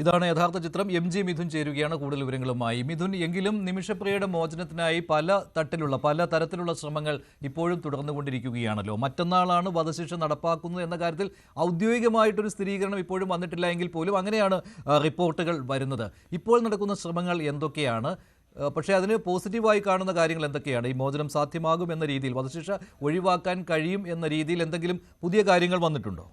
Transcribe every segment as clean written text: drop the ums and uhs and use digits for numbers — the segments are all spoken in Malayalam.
ഇതാണ് യഥാർത്ഥ ചിത്രം. എം.ജി. മിഥുൻ ചേരുകയാണ് കൂടുതൽ വിവരങ്ങളുമായി. മിഥുൻ, എങ്കിലും നിമിഷപ്രിയയുടെ മോചനത്തിനായി പല തരത്തിലുള്ള ശ്രമങ്ങൾ ഇപ്പോഴും തുടർന്നുകൊണ്ടിരിക്കുകയാണല്ലോ. മറ്റന്നാളാണ് വധശിക്ഷ നടപ്പാക്കുന്നത് എന്ന കാര്യത്തിൽ ഔദ്യോഗികമായിട്ടൊരു സ്ഥിരീകരണം ഇപ്പോഴും വന്നിട്ടില്ല എങ്കിൽ പോലും അങ്ങനെയാണ് റിപ്പോർട്ടുകൾ വരുന്നത്. ഇപ്പോൾ നടക്കുന്ന ശ്രമങ്ങൾ എന്തൊക്കെയാണ്? പക്ഷേ അതിന് പോസിറ്റീവായി കാണുന്ന കാര്യങ്ങൾ എന്തൊക്കെയാണ്? ഈ മോചനം സാധ്യമാകും എന്ന രീതിയിൽ, വധശിക്ഷ ഒഴിവാക്കാൻ കഴിയും എന്ന രീതിയിൽ എന്തെങ്കിലും പുതിയ കാര്യങ്ങൾ വന്നിട്ടുണ്ടോ?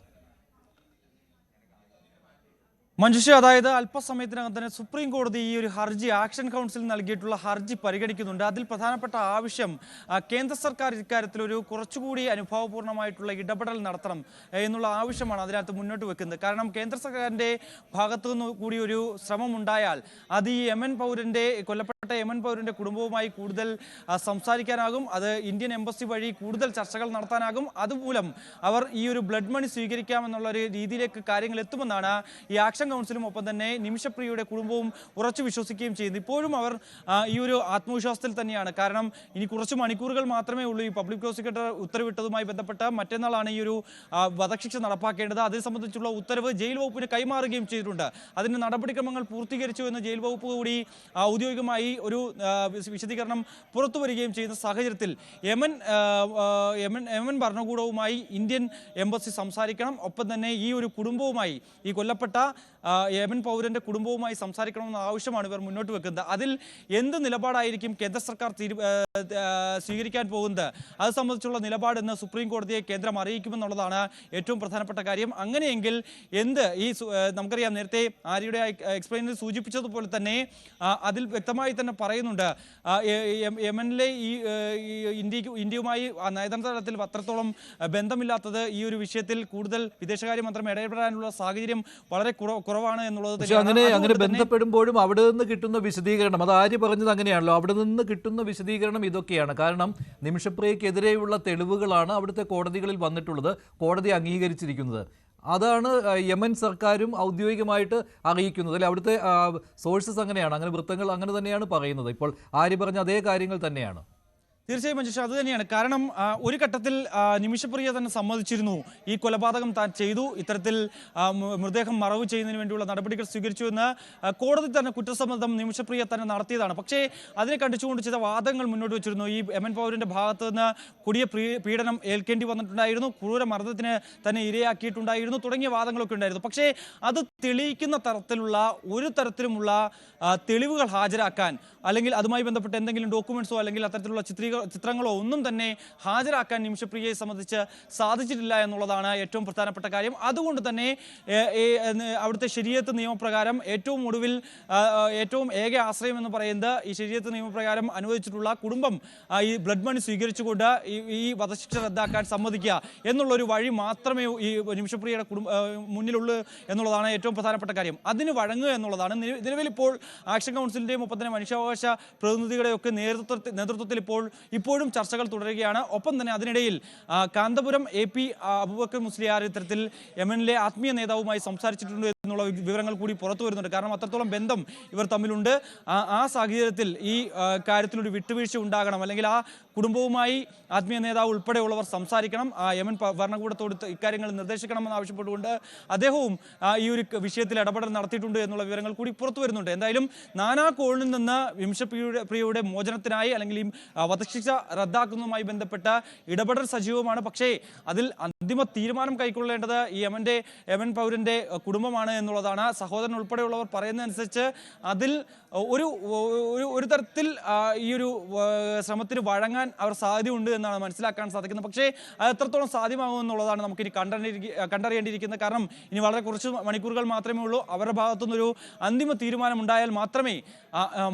മഞ്ജുഷ, അതായത് അല്പസമയത്തിനകം തന്നെ സുപ്രീം കോടതി ഈ ഒരു ഹർജി ആക്ഷൻ കൗൺസിൽ നൽകിയിട്ടുള്ള ഹർജി പരിഗണിക്കുന്നുണ്ട്. അതിൽ പ്രധാനപ്പെട്ട ആവശ്യം കേന്ദ്ര സർക്കാർ ഇക്കാര്യത്തിൽ ഒരു കുറച്ചുകൂടി അനുഭവപൂർണ്ണമായിട്ടുള്ള ഇടപെടൽ നടത്തണം എന്നുള്ള ആവശ്യമാണ് അതിനകത്ത് മുന്നോട്ട് വെക്കുന്നത്. കാരണം കേന്ദ്ര സർക്കാരിൻ്റെ ഭാഗത്തു നിന്ന് കൂടി ഒരു ശ്രമം ഉണ്ടായാൽ അത് ഈ കൊല്ലപ്പെട്ട യമൻ പൗരൻ്റെ കുടുംബവുമായി കൂടുതൽ സംസാരിക്കാനാകും. അത് ഇന്ത്യൻ എംബസി വഴി കൂടുതൽ ചർച്ചകൾ നടത്താനാകും. അതുമൂലം അവർ ഈ ഒരു ബ്ലഡ് മണി സ്വീകരിക്കാമെന്നുള്ള ഒരു രീതിയിലേക്ക് കാര്യങ്ങൾ എത്തുമെന്നാണ് ഈ ആക്ഷൻ കൗൺസിലും ഒപ്പം തന്നെ നിമിഷപ്രിയയുടെ കുടുംബവും ഉറച്ചു വിശ്വസിക്കുകയും ചെയ്യുന്നു. ഇപ്പോഴും അവർ ഈ ഒരു ആത്മവിശ്വാസത്തിൽ തന്നെയാണ്. കാരണം ഇനി കുറച്ച് മണിക്കൂറുകൾ മാത്രമേ ഉള്ളൂ. ഈ പബ്ലിക് പ്രോസിക്യൂട്ടർ ഉത്തരവിട്ടതുമായി ബന്ധപ്പെട്ട് മറ്റന്നാളാണ് ഈ ഒരു വധശിക്ഷ നടപ്പാക്കേണ്ടത്. അതേ സംബന്ധിച്ചുള്ള ഉത്തരവ് ജയിൽ വകുപ്പിന് കൈമാറുകയും ചെയ്തിട്ടുണ്ട്. അതിന്റെ നടപടിക്രമങ്ങൾ പൂർത്തീകരിച്ചു എന്ന് ജയിൽ വകുപ്പ് കൂടി ഔദ്യോഗികമായി ഒരു വിശദീകരണം പുറത്തു വരികയും ചെയ്യുന്ന സാഹചര്യത്തിൽ യമൻ ഭരണകൂടവുമായി ഇന്ത്യൻ എംബസി സംസാരിക്കണം. ഒപ്പം തന്നെ ഈ ഒരു കുടുംബവുമായി, ഈ കൊല്ലപ്പെട്ട യമൻ പൗരന്റെ കുടുംബവുമായി സംസാരിക്കണമെന്ന ആവശ്യമാണ് ഇവർ മുന്നോട്ട് വെക്കുന്നത്. അതിൽ എന്ത് നിലപാടായിരിക്കും കേന്ദ്ര സർക്കാർ സ്വീകരിക്കാൻ പോകുന്നത്, അത് സംബന്ധിച്ചുള്ള നിലപാട് ഇന്ന് സുപ്രീം കോടതിയെ കേന്ദ്രം അറിയിക്കുമെന്നുള്ളതാണ് ഏറ്റവും പ്രധാനപ്പെട്ട കാര്യം. അങ്ങനെയെങ്കിൽ നമുക്കറിയാം, നേരത്തെ ആര്യയുടെ എക്സ്പ്ലെയിനിൽ സൂചിപ്പിച്ചതുപോലെ തന്നെ അതിൽ വ്യക്തമായി തന്നെ പറയുന്നുണ്ട്, യമനിലെ ഈ ഇന്ത്യയുമായി നയതന്ത്ര തലത്തിൽ അത്രത്തോളം ബന്ധമില്ലാത്തത് ഈ ഒരു വിഷയത്തിൽ കൂടുതൽ വിദേശകാര്യ മന്ത്രം ഇടപെടാനുള്ള സാഹചര്യം വളരെ കുറവാണ് എന്നുള്ളത്. അങ്ങനെ ബന്ധപ്പെടുമ്പോഴും അവിടെ നിന്ന് കിട്ടുന്ന വിശദീകരണം, അത് ആര്യ പറഞ്ഞത് അങ്ങനെയാണല്ലോ, അവിടെ നിന്ന് കിട്ടുന്ന വിശദീകരണം ഇതൊക്കെയാണ്. കാരണം നിമിഷപ്രിയക്കെതിരെയുള്ള തെളിവുകളാണ് അവിടുത്തെ കോടതികളിൽ വന്നിട്ടുള്ളത്, കോടതി അംഗീകരിച്ചിരിക്കുന്നത്. അതാണ് യമൻ സർക്കാരും ഔദ്യോഗികമായിട്ട് അറിയിക്കുന്നത് അല്ലെ? അവിടുത്തെ സോഴ്സസ് അങ്ങനെയാണ്, അങ്ങനെ വൃത്തങ്ങൾ അങ്ങനെ തന്നെയാണ് പറയുന്നത്. ഇപ്പോൾ ആര്യ പറഞ്ഞ അതേ കാര്യങ്ങൾ തന്നെയാണ്. തീർച്ചയായും മഞ്ജുഷ, അത് തന്നെയാണ്. കാരണം ഒരു ഘട്ടത്തിൽ നിമിഷപ്രിയ തന്നെ സമ്മതിച്ചിരുന്നു ഈ കൊലപാതകം താൻ ചെയ്തു, ഇത്തരത്തിൽ മൃതദേഹം മറവ് ചെയ്യുന്നതിന് വേണ്ടിയുള്ള നടപടികൾ സ്വീകരിച്ചു എന്ന് കോടതി തന്നെ കുറ്റസമ്മതം നിമിഷപ്രിയ തന്നെ നടത്തിയതാണ്. പക്ഷേ അതിനെ കണ്ടിച്ചുകൊണ്ട് ചില വാദങ്ങൾ മുന്നോട്ട് വെച്ചിരുന്നു. ഈ യമൻ പൗരന്റെ ഭാഗത്ത് നിന്ന് കൊടിയ പീഡനം ഏൽക്കേണ്ടി വന്നിട്ടുണ്ടായിരുന്നു, ക്രൂര മർദ്ദത്തിന് തന്നെ ഇരയാക്കിയിട്ടുണ്ടായിരുന്നു തുടങ്ങിയ വാദങ്ങളൊക്കെ ഉണ്ടായിരുന്നു. പക്ഷേ അത് തെളിയിക്കുന്ന ഒരു തരത്തിലുമുള്ള തെളിവുകൾ ഹാജരാക്കാൻ, അല്ലെങ്കിൽ അതുമായി ബന്ധപ്പെട്ട എന്തെങ്കിലും ഡോക്യുമെന്റ്സോ അല്ലെങ്കിൽ അത്തരത്തിലുള്ള ചിത്രങ്ങളോ ഒന്നും തന്നെ ഹാജരാക്കാൻ നിമിഷപ്രിയയെ സംബന്ധിച്ച് സാധിച്ചിട്ടില്ല എന്നുള്ളതാണ് ഏറ്റവും പ്രധാനപ്പെട്ട കാര്യം. അതുകൊണ്ട് തന്നെ അവിടുത്തെ ശരീഅത്ത് നിയമപ്രകാരം ഏറ്റവും ഏക ആശ്രയം എന്ന് പറയുന്നത് ഈ ശരീഅത്ത് നിയമപ്രകാരം അനുവദിച്ചിട്ടുള്ള കുടുംബം ഈ ബ്ലഡ് മണി സ്വീകരിച്ചുകൊണ്ട് ഈ വധശിക്ഷ റദ്ദാക്കാൻ സമ്മതിക്കുക എന്നുള്ളൊരു വഴി മാത്രമേ ഈ നിമിഷപ്രിയയുടെ മുന്നിലുള്ളൂ എന്നുള്ളതാണ് ഏറ്റവും പ്രധാനപ്പെട്ട കാര്യം. അതിന് വഴങ്ങുക എന്നുള്ളതാണ്. നിലവിൽ ഇപ്പോൾ ആക്ഷൻ കൗൺസിലിന്റെയും ഒപ്പം തന്നെ മനുഷ്യാവകാശ പ്രതിനിധികളുടെയൊക്കെ നേതൃത്വത്തിൽ ഇപ്പോഴും ചർച്ചകൾ തുടരുകയാണ്. ഒപ്പം തന്നെ അതിനിടയിൽ കാന്തപുരം AP അബൂബക്കർ മുസ്ലിയാർ ഇത്തരത്തിൽ യമനിലെ ആത്മീയ നേതാവുമായി സംസാരിച്ചിട്ടുണ്ട് എന്നുള്ള വിവരങ്ങൾ കൂടി പുറത്തു വരുന്നുണ്ട്. കാരണം അത്രത്തോളം ബന്ധം ഇവർ തമ്മിലുണ്ട്. ആ സാഹചര്യത്തിൽ ഈ കാര്യത്തിലൊരു വിട്ടുവീഴ്ച ഉണ്ടാകണം, അല്ലെങ്കിൽ ആ കുടുംബവുമായി ആത്മീയ നേതാവ് ഉൾപ്പെടെയുള്ളവർ സംസാരിക്കണം, യമൻ ഭരണകൂടത്തോട് ഇക്കാര്യങ്ങൾ നിർദ്ദേശിക്കണമെന്ന് ആവശ്യപ്പെട്ടുകൊണ്ട് അദ്ദേഹവും ഈ ഒരു വിഷയത്തിൽ ഇടപെടൽ നടത്തിയിട്ടുണ്ട് എന്നുള്ള വിവരങ്ങൾ കൂടി പുറത്തു വരുന്നുണ്ട്. എന്തായാലും നാനാ കോണിൽ നിന്ന് നിമിഷപ്രിയയുടെ മോചനത്തിനായി അല്ലെങ്കിൽ ഈ വധശിക്ഷ റദ്ദാക്കുന്നതുമായി ബന്ധപ്പെട്ട ഇടപെടൽ സജീവമാണ്. പക്ഷേ അതിൽ അന്തിമ തീരുമാനം കൈക്കൊള്ളേണ്ടത് ഈ യമൻ പൗരന്റെ കുടുംബമാണ് എന്നുള്ളതാണ്. സഹോദരൻ ഉൾപ്പെടെയുള്ളവർ പറയുന്നതനുസരിച്ച് അതിൽ ഒരു തരത്തിൽ ഈ ഒരു ശ്രമത്തിന് വഴങ്ങാൻ അവർ സാധ്യതയുണ്ട് എന്നാണ് മനസ്സിലാക്കാൻ സാധിക്കുന്നത്. പക്ഷേ അത് എത്രത്തോളം സാധ്യമാകുമെന്നുള്ളതാണ് നമുക്കിനി കണ്ടറിയേണ്ടിയിരിക്കുന്നത്. കാരണം ഇനി വളരെ കുറച്ച് മണിക്കൂറുകൾ മാത്രമേ ഉള്ളൂ. അവരുടെ ഭാഗത്തുനിന്നൊരു അന്തിമ തീരുമാനം ഉണ്ടായാൽ മാത്രമേ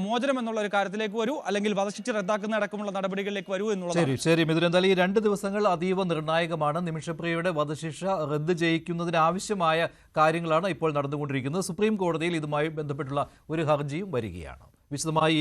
മോചനം എന്നുള്ള ഒരു കാര്യത്തിലേക്ക് വരൂ, അല്ലെങ്കിൽ വധശിക്ഷ റദ്ദാക്കുന്ന അടക്കമുള്ള നടപടികളിലേക്ക് വരൂ എന്നുള്ളത്. ശരി മിഥുൻ, എന്തായാലും ഈ 2 ദിവസങ്ങൾ അതീവ നിർണായകമാണ്. നിമിഷപ്രിയയുടെ വധശിക്ഷ റദ്ദ് ചെയ്യിക്കുന്നതിന് ആവശ്യമായ കാര്യങ്ങളാണ് ഇപ്പോൾ നടന്നുകൊണ്ടിരിക്കുന്നത്. സുപ്രീം കോടതിയിൽ ഇതുമായി ബന്ധപ്പെട്ടുള്ള ഒരു ഹർജിയും വരികയാണ്. വിശദമായി